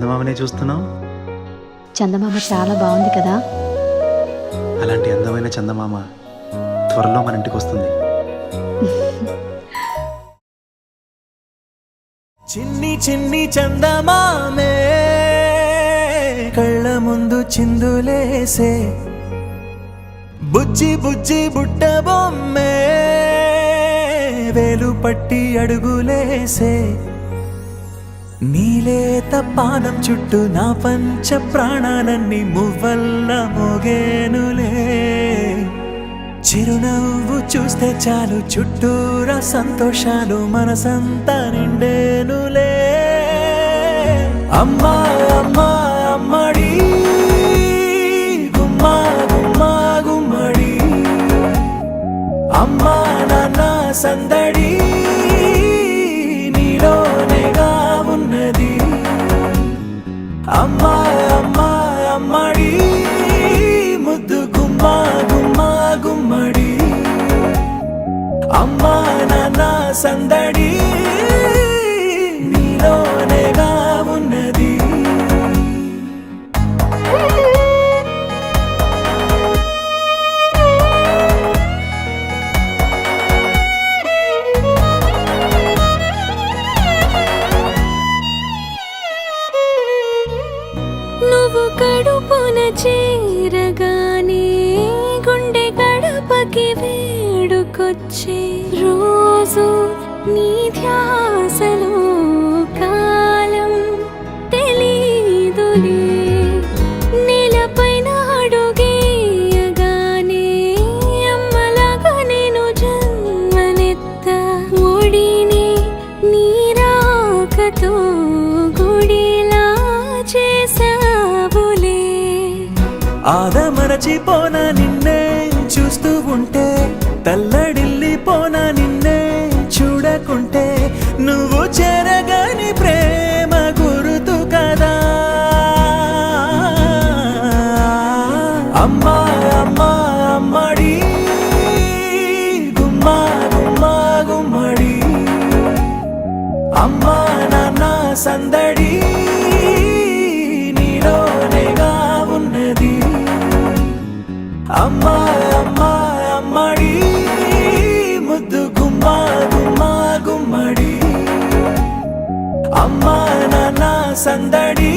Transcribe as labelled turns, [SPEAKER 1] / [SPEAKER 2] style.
[SPEAKER 1] చందమామనే చూస్తున్నావు?
[SPEAKER 2] చందమామ చాలా బాగుంది కదా.
[SPEAKER 1] అలాంటి అందమైన చందమామ త్వరలో మన ఇంటికి వస్తుంది.
[SPEAKER 3] చిన్ని చిన్ని చందమామే కళ్ళ ముందు చిందులేసే, బుజ్జి బుజ్జి బుట్ట బొమ్మే వేలు పట్టి అడుగులేసే, నీలేత పానం చుట్టూ నా పంచ ప్రాణాలన్నీ మువ్వల్ల మోగేనులే. చిరునవ్వు చూస్తే చాలు చుట్టూరా సంతోషాలు మనసంతా నిండేనులే. అమ్మా అమ్మా అమ్మడి గుమ్మా గుమ్మా గుమ్మడి, అమ్మా నాన్న సందడి నీలోనేగా ఉన్నది. అమ్మా అమ్మా అమ్మడి ముద్దు గుమ్మా గుమ్మా గుమ్మడి, అమ్మా నాన్న సందడి నీలోనేగా ఉన్నది.
[SPEAKER 4] నువ్వు కడుపున చేరగానే గుండె గడపకి వేడుకొచ్చే, రోజు నీ ధ్యాసలో కాలం తెలీదులే. నేలపైన అడుగేయగానే అమ్మలాగా నేను జన్మనెత్త, ఒడిని నీ రాకతో గుడిలా చేసావులే.
[SPEAKER 3] ఆదమరచిపోన నిన్నే చూస్తూ ఉంటే, తల్లడిల్లిపోన నిన్నే చూడకుంటే, నువ్వు చెరగని ప్రేమ గురుతు కదా. అమ్మా అమ్మా అమ్మడి గుమ్మా గుమ్మా గుమ్మడి, అమ్మా నాన్న సందడి నీలోనేగా ఉన్నది. అమ్మా అమ్మా అమ్మడి ముద్దు గుమ్మా గుమ్మా గుమ్మడి, అమ్మా నాన్న సందడి